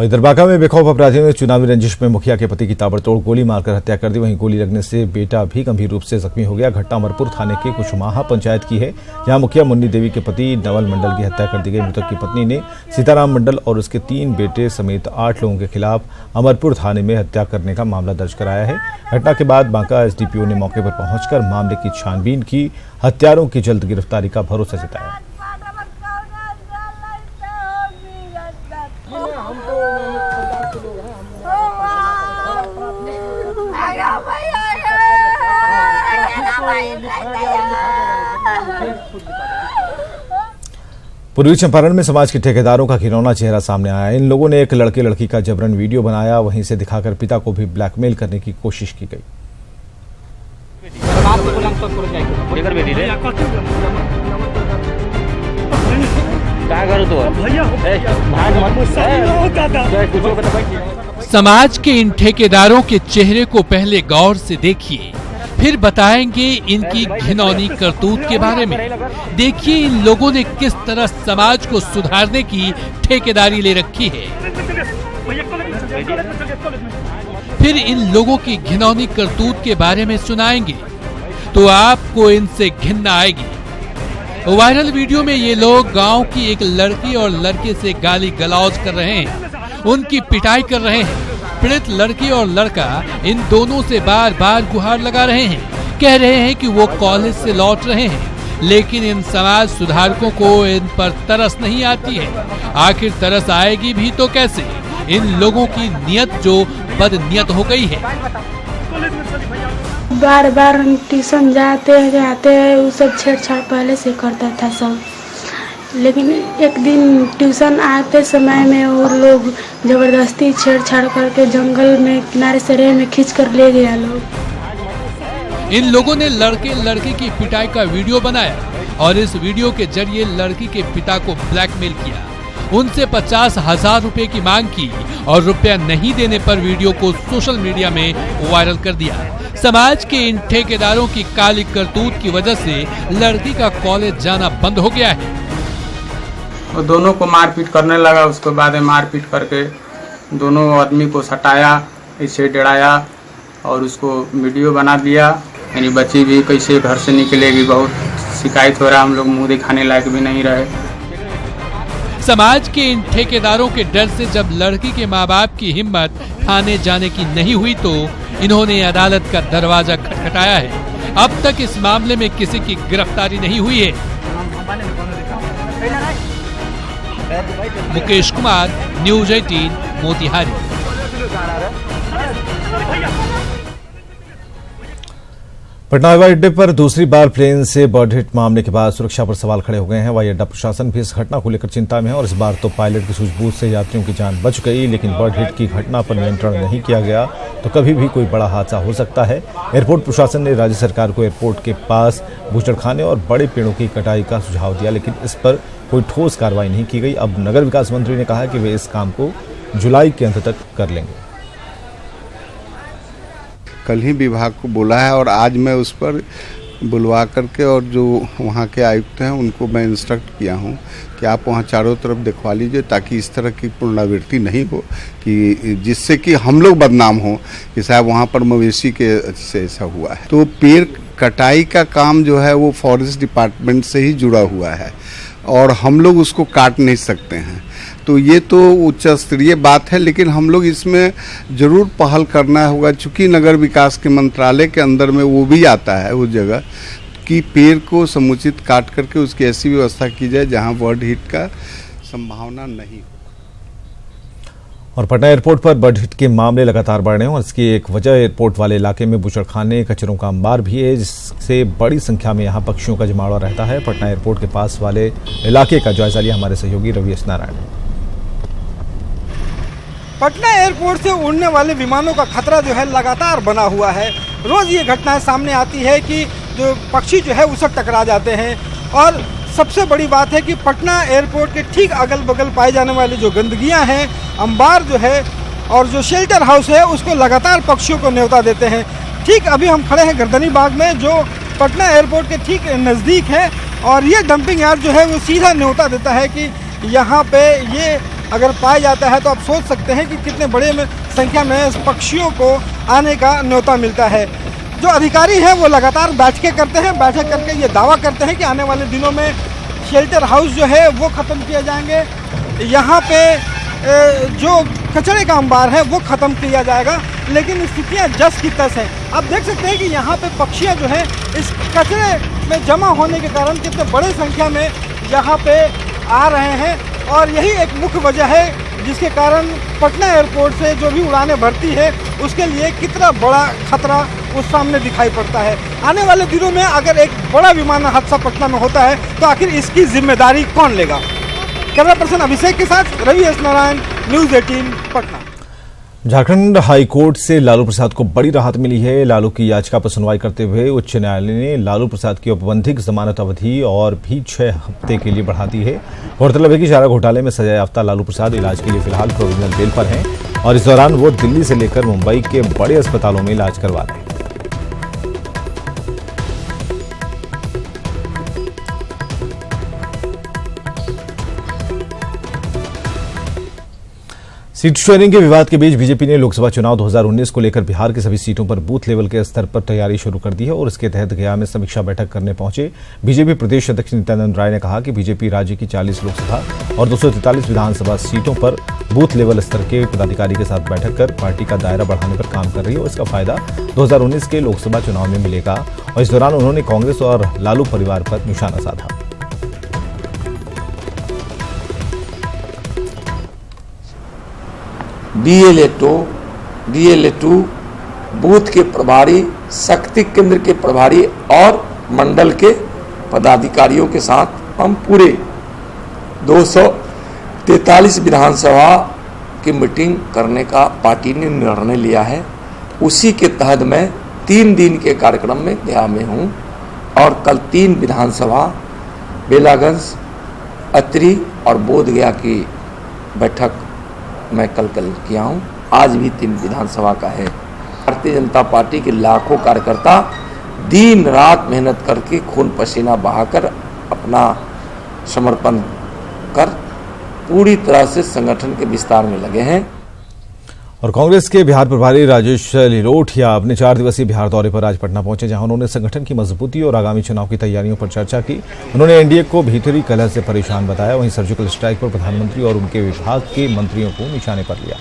वहीं दरबाका में बेखौफ अपराधियों ने चुनावी रंजिश में मुखिया के पति की ताबड़तोड़ गोली मारकर हत्या कर दी। वहीं गोली लगने से बेटा भी गंभीर रूप से जख्मी हो गया। घटना अमरपुर थाने के कुशमाहा पंचायत की है, जहां मुखिया मुन्नी देवी के पति नवल मंडल की हत्या कर दी गई। मृतक की पत्नी ने सीताराम मंडल और उसके 3 बेटे समेत 8 लोगों के खिलाफ अमरपुर थाने में हत्या करने का मामला दर्ज कराया है। घटना के बाद बांका एसडीपीओ ने मौके पर पहुंचकर मामले की छानबीन की, हत्यारों की जल्द गिरफ्तारी का भरोसा जताया। पूर्वी चंपारण में समाज के ठेकेदारों का घिनौना चेहरा सामने आया। इन लोगों ने एक लड़के लड़की का जबरन वीडियो बनाया, वहीं से दिखाकर पिता को भी ब्लैकमेल करने की कोशिश की गई। समाज के इन ठेकेदारों के चेहरे को पहले गौर से देखिए, फिर बताएंगे इनकी घिनौनी करतूत के बारे में। देखिए इन लोगों ने किस तरह समाज को सुधारने की ठेकेदारी ले रखी है। फिर इन लोगों की घिनौनी करतूत के बारे में सुनाएंगे तो आपको इनसे घिन्ना आएगी। वायरल वीडियो में ये लोग गांव की एक लड़की और लड़के से गाली गलौज कर रहे हैं, उनकी पिटाई कर रहे हैं। पीड़ित लड़की और लड़का इन दोनों से बार बार गुहार लगा रहे हैं, कह रहे हैं कि वो कॉलेज से लौट रहे हैं, लेकिन इन समाज सुधारकों को इन पर तरस नहीं आती है। आखिर तरस आएगी भी तो कैसे? इन लोगों की नियत जो बदनियत हो गई है। बार बार हम ट्यूशन जाते हैं वो सब छेड़छाड़ पहले से करता था सब, लेकिन एक दिन ट्यूशन आते समय में वो लोग जबरदस्ती छेड़छाड़ करके जंगल में किनारे सरे में खींच कर ले गया लोग। इन लोगों ने लड़के लड़की की पिटाई का वीडियो बनाया और इस वीडियो के जरिए लड़की के पिता को ब्लैकमेल किया। उनसे 50,000 रुपए की मांग की और रुपया नहीं देने पर वीडियो को सोशल मीडिया में वायरल कर दिया। समाज के इन ठेकेदारों की काली करतूत की वजह से लड़की का कॉलेज जाना बंद हो गया है। और दोनों को मारपीट करने लगा। उसके बाद मारपीट करके दोनों आदमी को सटाया, इसे डराया और उसको वीडियो बना दिया। मेरी बच्ची भी कैसे घर से निकलेगी, बहुत शिकायत हो रहा। हम लोग मुंह दिखाने लायक भी नहीं रहे। समाज के इन ठेकेदारों के डर से जब लड़की के माँ बाप की हिम्मत थाने जाने की नहीं हुई तो इन्होंने अदालत का दरवाजा खटखटाया है। अब तक इस मामले में किसी की गिरफ्तारी नहीं हुई है। मुकेश कुमार, न्यूज 18, मोतिहारी। पटना हवाई अड्डे पर दूसरी बार प्लेन से बर्ड हिट मामले के बाद सुरक्षा पर सवाल खड़े हो गए हैं। हवाई अड्डा प्रशासन भी इस घटना को लेकर चिंता में है और इस बार तो पायलट की सूझबूझ से यात्रियों की जान बच गई, लेकिन बर्ड हिट की घटना पर नियंत्रण नहीं किया गया तो कभी भी कोई बड़ा हादसा हो सकता है। एयरपोर्ट प्रशासन ने राज्य सरकार को एयरपोर्ट के पास बूचड़खाने और बड़े पेड़ों की कटाई का सुझाव दिया, लेकिन इस पर कोई ठोस कार्रवाई नहीं की गई। अब नगर विकास मंत्री ने कहा कि वे इस काम को जुलाई के अंत तक कर लेंगे। कल ही विभाग को बोला है और आज मैं उस पर बुलवा करके और जो वहाँ के आयुक्त हैं उनको मैं इंस्ट्रक्ट किया हूँ कि आप वहाँ चारों तरफ दिखवा लीजिए, ताकि इस तरह की पुनरावृत्ति नहीं हो, कि जिससे कि हम लोग बदनाम हों कि साहब वहाँ पर मवेशी के से ऐसा हुआ है। तो पेड़ कटाई का काम जो है वो फॉरेस्ट डिपार्टमेंट से ही जुड़ा हुआ है और हम लोग उसको काट नहीं सकते हैं। तो ये तो उच्च स्तरीय बात है, लेकिन हम लोग इसमें जरूर पहल करना होगा, चूँकि नगर विकास के मंत्रालय के अंदर में वो भी आता है उस जगह कि पेड़ को समुचित काट करके उसकी ऐसी व्यवस्था की जाए जहां बर्ड हिट का संभावना नहीं हो। और पटना एयरपोर्ट पर बर्ड हिट के मामले लगातार बढ़ रहे हैं और इसकी एक वजह एयरपोर्ट वाले इलाके में बूचड़खाने, कचरों का अंबार भी है, जिससे बड़ी संख्या में यहां पक्षियों का जमावड़ा रहता है। पटना एयरपोर्ट के पास वाले इलाके का जायजा लिया हमारे सहयोगी रवि नारायण ने। पटना एयरपोर्ट से उड़ने वाले विमानों का खतरा जो है लगातार बना हुआ है। रोज ये घटनाएं सामने आती है कि जो पक्षी जो है उससे टकरा जाते हैं और सबसे बड़ी बात है कि पटना एयरपोर्ट के ठीक अगल बगल पाए जाने वाली जो गंदगियां हैं, अंबार जो है और जो शेल्टर हाउस है, उसको लगातार पक्षियों को न्योता देते हैं। ठीक अभी हम खड़े हैं गर्दनी बाग में, जो पटना एयरपोर्ट के ठीक नज़दीक है और ये डंपिंग यार्ड जो है वो सीधा न्योता देता है कि यहाँ पे ये अगर पाया जाता है तो आप सोच सकते हैं कि कितने बड़े संख्या में पक्षियों को आने का न्योता मिलता है। जो अधिकारी हैं वो लगातार बैठकें करते हैं, बैठक करके ये दावा करते हैं कि आने वाले दिनों में शेल्टर हाउस जो है वो ख़त्म किए जाएंगे, यहाँ पे जो कचरे का अंबार है वो ख़त्म किया जाएगा। लेकिन स्थितियाँ जस की तस हैं। आप देख सकते हैं कि यहाँ पे पक्षियाँ जो है इस कचरे में जमा होने के कारण कितने बड़े संख्या में यहाँ पे आ रहे हैं, और यही एक मुख्य वजह है जिसके कारण पटना एयरपोर्ट से जो भी उड़ानें भरती है उसके लिए कितना बड़ा खतरा उस सामने दिखाई पड़ता है। आने वाले दिनों में अगर एक बड़ा विमान हादसा पटना में होता है तो आखिर इसकी जिम्मेदारी कौन लेगा? कैमरा पर्सन अभिषेक के साथ रवि एस नारायण, न्यूज़ 18 पटना। झारखंड हाई कोर्ट से लालू प्रसाद को बड़ी राहत मिली है। लालू की याचिका पर सुनवाई करते हुए उच्च न्यायालय ने लालू प्रसाद की औपबंधिक जमानत अवधि और भी 6 हफ्ते के लिए बढ़ा दी है। गौरतलब है कि चारा घोटाले में सजा याफ्ता लालू प्रसाद इलाज के लिए फिलहाल प्रोविजनल बेल पर हैं और इस दौरान वो दिल्ली से लेकर मुंबई के बड़े अस्पतालों में इलाज करवा रहे हैं। सीट शेयरिंग के विवाद के बीच बीजेपी ने लोकसभा चुनाव 2019 को लेकर बिहार की सभी सीटों पर बूथ लेवल के स्तर पर तैयारी शुरू कर दी है और इसके तहत गया में समीक्षा बैठक करने पहुंचे बीजेपी प्रदेश अध्यक्ष नित्यानंद राय ने कहा कि बीजेपी राज्य की 40 लोकसभा और 243 विधानसभा सीटों पर बूथ लेवल स्तर के पदाधिकारी के साथ बैठक कर पार्टी का दायरा बढ़ाने पर काम कर रही है और इसका फायदा 2019 के लोकसभा चुनाव में मिलेगा। और इस दौरान उन्होंने कांग्रेस और लालू परिवार पर निशाना साधा। DLA2 बूथ के प्रभारी, शक्ति केंद्र के प्रभारी और मंडल के पदाधिकारियों के साथ हम पूरे 243 विधानसभा की मीटिंग करने का पार्टी ने निर्णय लिया है। उसी के तहत मैं 3 दिन के कार्यक्रम में गया में हूँ और कल 3 विधानसभा बेलागंज, अतरी और बोधगया की बैठक मैं कल किया हूँ। आज भी 3 विधानसभा का है। भारतीय जनता पार्टी के लाखों कार्यकर्ता दिन रात मेहनत करके खून पसीना बहाकर अपना समर्पण कर पूरी तरह से संगठन के विस्तार में लगे हैं। और कांग्रेस के बिहार प्रभारी राजेश लिलोठिया अपने 4 दिवसीय बिहार दौरे पर आज पटना पहुंचे, जहां उन्होंने संगठन की मजबूती और आगामी चुनाव की तैयारियों पर चर्चा की। उन्होंने एनडीए को भीतरी कलह से परेशान बताया। वहीं सर्जिकल स्ट्राइक पर प्रधानमंत्री और उनके विभाग के मंत्रियों को निशाने पर लिया।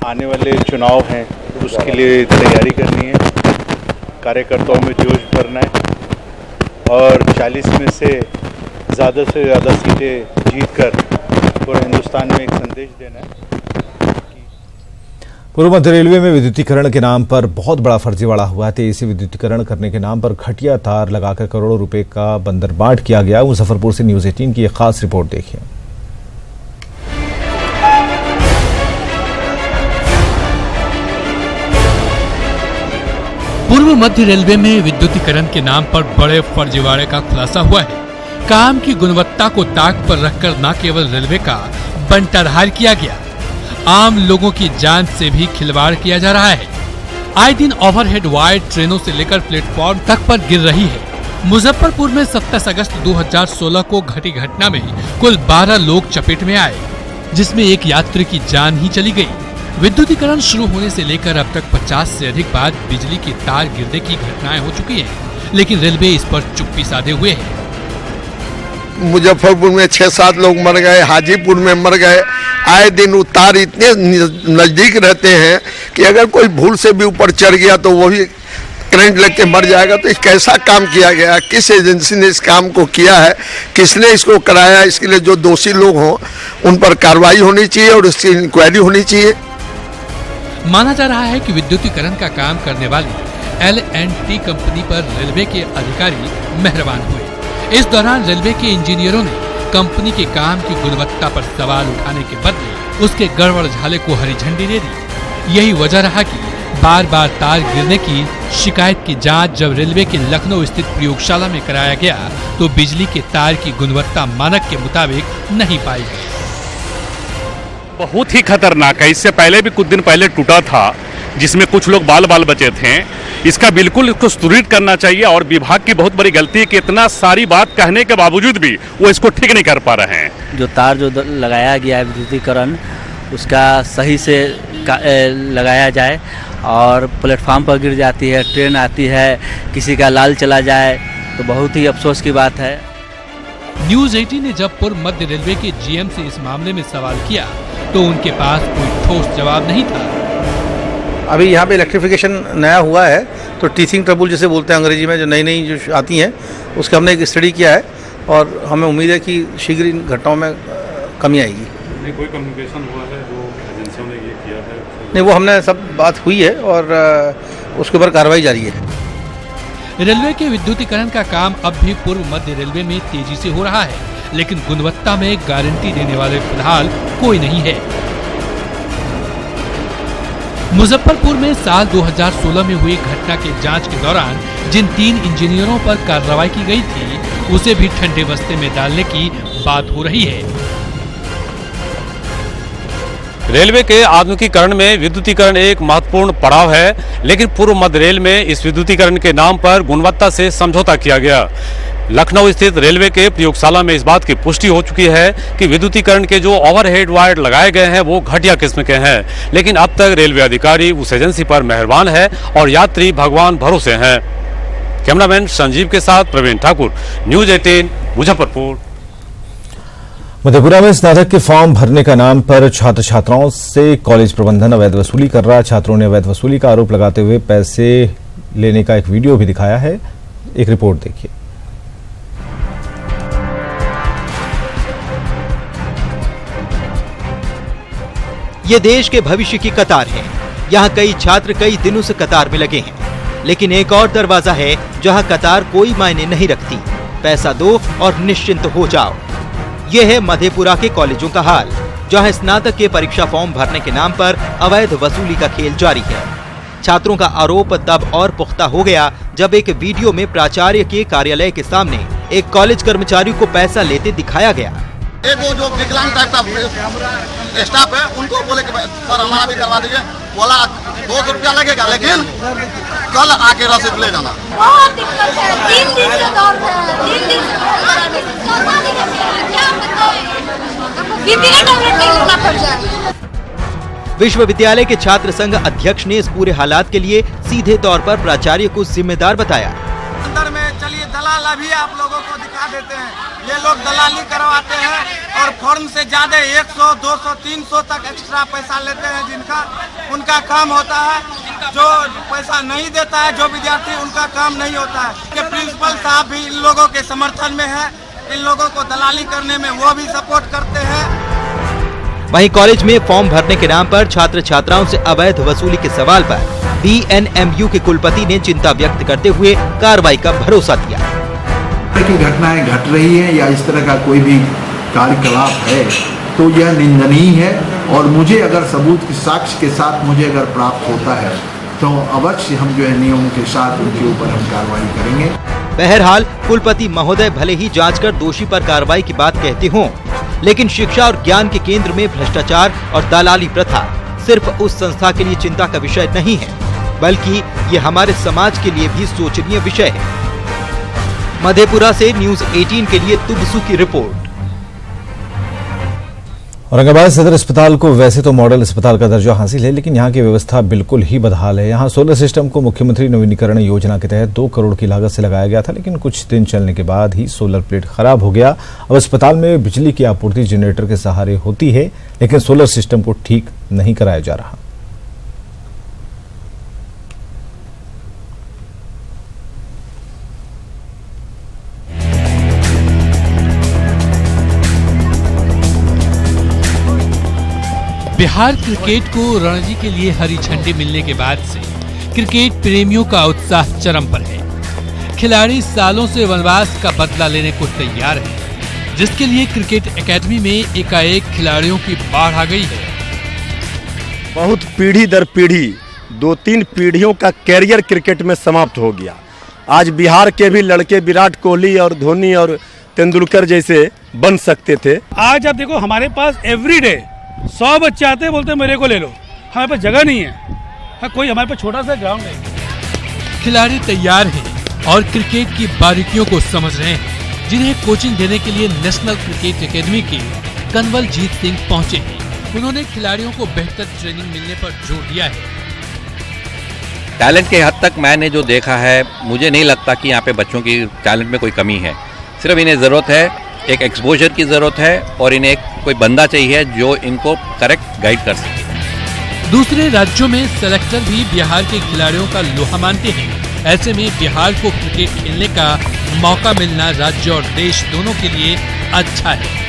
आने वाले चुनाव हैं, उसके लिए तैयारी करनी है, कार्यकर्ताओं में जोश भरना है और 40 में से ज़्यादा सीटें जीतकर पूरे हिंदुस्तान में एक संदेश देना है। पूर्व मध्य रेलवे में विद्युतीकरण के नाम पर बहुत बड़ा फर्जीवाड़ा हुआ है। तेजी से विद्युतीकरण करने के नाम पर घटिया तार लगाकर करोड़ों रुपए का बंदरबाट किया गया। मुजफ्फरपुर से न्यूज़ 18 की एक खास रिपोर्ट देखिए। पूर्व मध्य रेलवे में विद्युतीकरण के नाम पर बड़े फर्जीवाड़े का खुलासा हुआ है। काम की गुणवत्ता को ताक पर रखकर न केवल रेलवे का बंटरहार किया गया, आम लोगों की जान से भी खिलवाड़ किया जा रहा है। आए दिन ओवरहेड वायर ट्रेनों से लेकर प्लेटफॉर्म तक पर गिर रही है। मुजफ्फरपुर में 27 अगस्त 2016 को घटी घटना में कुल 12 लोग चपेट में आए, जिसमें एक यात्री की जान ही चली गई। विद्युतीकरण शुरू होने से लेकर अब तक 50 से अधिक बार बिजली की तार गिरने की घटनाएं हो चुकी हैं, लेकिन रेलवे इस पर चुप्पी साधे हुए है। मुजफ्फरपुर में 6-7 लोग मर गए, हाजीपुर में मर गए। आए दिन वो तार इतने नजदीक रहते हैं कि अगर कोई भूल से भी ऊपर चढ़ गया तो वो भी करंट लेके मर जाएगा। तो कैसा काम किया गया, किस एजेंसी ने इस काम को किया है, किसने इसको कराया, इसके लिए जो दोषी लोग हों उन पर कार्रवाई होनी चाहिए और इसकी इंक्वायरी होनी चाहिए। माना जा रहा है कि विद्युतीकरण का काम करने वाली L&T कंपनी पर रेलवे के अधिकारी मेहरबान हुए। इस दौरान रेलवे के इंजीनियरों ने कंपनी के काम की गुणवत्ता पर सवाल उठाने के बदले उसके गड़बड़ झाले को हरी झंडी दे दी। यही वजह रहा कि बार बार तार गिरने की शिकायत की जांच जब रेलवे के लखनऊ स्थित प्रयोगशाला में कराया गया तो बिजली के तार की गुणवत्ता मानक के मुताबिक नहीं पाई गई। बहुत ही खतरनाक है। इससे पहले भी कुछ दिन पहले टूटा था जिसमें कुछ लोग बाल बचे थे। इसका बिल्कुल इसको सुदृढ़ करना चाहिए और विभाग की बहुत बड़ी गलती है कि इतना सारी बात कहने के बावजूद भी वो इसको ठीक नहीं कर पा रहे हैं। जो तार जो लगाया गया है विद्युतीकरण, उसका सही से लगाया जाए और प्लेटफार्म पर गिर जाती है, ट्रेन आती है, किसी का लाल चला जाए तो बहुत ही अफसोस की बात है। न्यूज 18 ने जब पूर्व मध्य रेलवे के जीएम से इस मामले में सवाल किया तो उनके पास कोई ठोस जवाब नहीं था। अभी यहाँ पे इलेक्ट्रिफिकेशन नया हुआ है तो टीथिंग ट्रबल जिसे बोलते हैं अंग्रेजी में, जो नई जो आती हैं उसका हमने एक स्टडी किया है और हमें उम्मीद है कि शीघ्र इन घटनाओं में कमी आएगी। नहीं कोई कम्युनिकेशन हुआ है जो एजेंसियों ने ये किया है? नहीं, वो हमने सब बात हुई है और उसके ऊपर कार्रवाई जारी है। रेलवे के विद्युतीकरण का काम अब भी पूर्व मध्य रेलवे में तेजी से हो रहा है, लेकिन गुणवत्ता में गारंटी देने वाले फिलहाल कोई नहीं है। मुजफ्फरपुर में साल 2016 में हुई घटना के जांच के दौरान जिन 3 इंजीनियरों पर कार्रवाई की गई थी उसे भी ठंडे बस्ते में डालने की बात हो रही है। रेलवे के आधुनिकीकरण में विद्युतीकरण एक महत्वपूर्ण पड़ाव है, लेकिन पूर्व मध्य रेल में इस विद्युतीकरण के नाम पर गुणवत्ता से समझौता किया गया। लखनऊ स्थित रेलवे के प्रयोगशाला में इस बात की पुष्टि हो चुकी है कि विद्युतीकरण के जो ओवरहेड वायर लगाए गए हैं वो घटिया किस्म के हैं, लेकिन अब तक रेलवे अधिकारी उस एजेंसी पर मेहरबान है और यात्री भगवान भरोसे हैं। कैमरामैन संजीव के साथ प्रवीण ठाकुर, न्यूज 18 मुजफ्फरपुर। मधेपुरा में स्नातक के फॉर्म भरने का नाम पर छात्र छात्राओं से कॉलेज प्रबंधन अवैध वसूली कर रहा। छात्रों ने अवैध वसूली का आरोप लगाते हुए पैसे लेने का एक वीडियो भी दिखाया है। एक रिपोर्ट देखिए। ये देश के भविष्य की कतार है। यहाँ कई छात्र कई दिनों से कतार में लगे हैं, लेकिन एक और दरवाजा है जहाँ कतार कोई मायने नहीं रखती। पैसा दो और निश्चिंत हो जाओ। ये है मधेपुरा के कॉलेजों का हाल, जहाँ स्नातक के परीक्षा फॉर्म भरने के नाम पर अवैध वसूली का खेल जारी है। छात्रों का आरोप तब और पुख्ता हो गया जब एक वीडियो में प्राचार्य के कार्यालय के सामने एक कॉलेज कर्मचारी को पैसा लेते दिखाया गया। एक वो जो विकलांग टाइप का स्टाफ है उनको बोले कि सर हमारा भी करवा दीजिए, बोला 200 रुपया लगेगा लेकिन कल आके रसीद ले जाना। बहुत दिक्कत है, 3 दिन से दौड़ रहे हैं, 3 दिन से विश्वविद्यालय के छात्र संघ अध्यक्ष ने इस पूरे हालात के लिए सीधे तौर पर प्राचार्य को जिम्मेदार बताया। अंदर में चलिए दलाल अभी आप लोगों को दिखा देते हैं। ये लोग दलाली करवाते हैं और फॉर्म से ज्यादा 100, 200, 300 तक एक्स्ट्रा पैसा लेते हैं। जिनका उनका काम होता है, जो पैसा नहीं देता है जो विद्यार्थी, उनका काम नहीं होता है। कि प्रिंसिपल साहब भी इन लोगों के समर्थन में है, इन लोगों को दलाली करने में वो भी सपोर्ट करते हैं। वहीं कॉलेज में फॉर्म भरने के नाम पर छात्र छात्राओं से अवैध वसूली के सवाल पर बीएनएमयू के कुलपति ने चिंता व्यक्त करते हुए कार्रवाई का भरोसा दिया। की घटनाएं घट रही हैं या इस तरह का कोई भी कार्यकलाप है तो यह निंदनीय है और मुझे अगर सबूत के साक्ष्य के साथ मुझे अगर प्राप्त होता है तो अवश्य हम जो है नियमों के साथ उनके ऊपर हम कार्रवाई करेंगे। बहरहाल कुलपति महोदय भले ही जांच कर दोषी पर कार्रवाई की बात कहते हों, लेकिन शिक्षा और ज्ञान के केंद्र में भ्रष्टाचार और दलाली प्रथा सिर्फ उस संस्था के लिए चिंता का विषय नहीं है, बल्कि ये हमारे समाज के लिए भी सोचनीय विषय है। मधेपुरा से न्यूज 18 के लिए तुबसू की रिपोर्ट। औरंगाबाद सदर अस्पताल को वैसे तो मॉडल अस्पताल का दर्जा हासिल है, लेकिन यहाँ की व्यवस्था बिल्कुल ही बदहाल है। यहाँ सोलर सिस्टम को मुख्यमंत्री नवीनीकरण योजना के तहत 2 करोड़ की लागत से लगाया गया था, लेकिन कुछ दिन चलने के बाद ही सोलर प्लेट खराब हो गया। अब अस्पताल में बिजली की आपूर्ति जनरेटर के सहारे होती है, लेकिन सोलर सिस्टम को ठीक नहीं कराया जा रहा। बिहार क्रिकेट को रणजी के लिए हरी झंडी मिलने के बाद से क्रिकेट प्रेमियों का उत्साह चरम पर है। खिलाड़ी सालों से वनवास का बदला लेने को तैयार हैं, जिसके लिए क्रिकेट एकेडमी में एकाएक खिलाड़ियों की बाढ़ आ गई है। बहुत पीढ़ी दर पीढ़ी 2-3 पीढ़ियों का कैरियर क्रिकेट में समाप्त हो गया। आज बिहार के भी लड़के विराट कोहली और धोनी और तेंदुलकर जैसे बन सकते थे। आज आप देखो हमारे पास एवरीडे 100 बच्चे आते हैं, बोलते हैं मेरे को ले लो, हमारे पास जगह नहीं है। हाँ, कोई हमारे पास छोटा सा ग्राउंड है। खिलाड़ी तैयार हैं और क्रिकेट की बारीकियों को समझ रहे हैं, जिन्हें कोचिंग देने के लिए नेशनल क्रिकेट एकेडमी के कंवलजीत सिंह पहुंचे हैं। उन्होंने खिलाड़ियों को बेहतर ट्रेनिंग मिलने पर जोर दिया है। टैलेंट के हद तक मैंने जो देखा है, मुझे नहीं लगता कि यहाँ पे बच्चों की टैलेंट में कोई कमी है। सिर्फ इन्हें ज़रूरत है, एक एक्सपोजर की ज़रूरत है और इन्हें कोई बंदा चाहिए जो इनको करेक्ट गाइड कर सके। दूसरे राज्यों में सेलेक्टर भी बिहार के खिलाड़ियों का लोहा मानते हैं। ऐसे में बिहार को क्रिकेट खेलने का मौका मिलना राज्य और देश दोनों के लिए अच्छा है।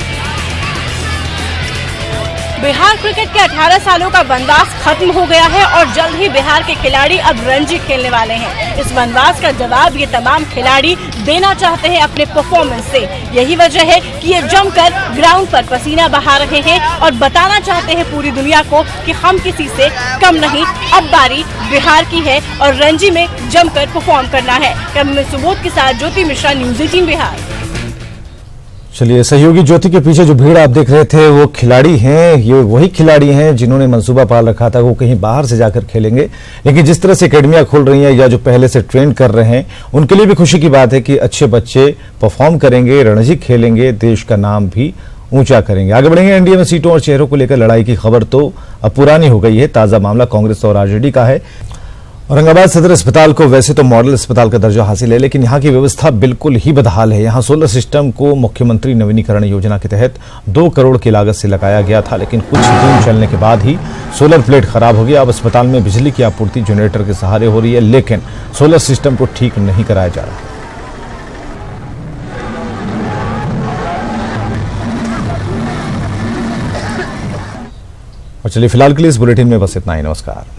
बिहार क्रिकेट के 18 सालों का वनवास खत्म हो गया है और जल्द ही बिहार के खिलाड़ी अब रणजी खेलने वाले हैं। इस वनवास का जवाब ये तमाम खिलाड़ी देना चाहते हैं अपने परफॉर्मेंस से। यही वजह है कि ये जमकर ग्राउंड पर पसीना बहा रहे हैं और बताना चाहते हैं पूरी दुनिया को कि हम किसी से कम नहीं, अब बारी बिहार की है और रणजी में जमकर परफॉर्म करना है। कैमरामैन सुबोध के साथ ज्योति मिश्रा, न्यूज़ 18 बिहार। चलिए, सहयोगी ज्योति के पीछे जो भीड़ आप देख रहे थे वो खिलाड़ी हैं। ये वही खिलाड़ी हैं जिन्होंने मंसूबा पाल रखा था वो कहीं बाहर से जाकर खेलेंगे, लेकिन जिस तरह से एकेडमियां खुल रही हैं या जो पहले से ट्रेन कर रहे हैं, उनके लिए भी खुशी की बात है कि अच्छे बच्चे परफॉर्म करेंगे, रणजी खेलेंगे, देश का नाम भी ऊंचा करेंगे। आगे बढ़ेंगे। एनडीए में सीटों और चेहरों को लेकर लड़ाई की खबर तो अब पुरानी हो गई है। ताजा मामला कांग्रेस और आरजेडी का है। औरंगाबाद सदर अस्पताल को वैसे तो मॉडल अस्पताल का दर्जा हासिल है, लेकिन यहाँ की व्यवस्था बिल्कुल ही बदहाल है। यहाँ सोलर सिस्टम को मुख्यमंत्री नवीनीकरण योजना के तहत 2 करोड़ की लागत से लगाया गया था, लेकिन कुछ दिन चलने के बाद ही सोलर प्लेट खराब हो गया। अब अस्पताल में बिजली की आपूर्ति जनरेटर के सहारे हो रही है, लेकिन सोलर सिस्टम को ठीक नहीं कराया जा रहा। और चलिए, फिलहाल के लिए इस बुलेटिन में बस इतना ही। नमस्कार।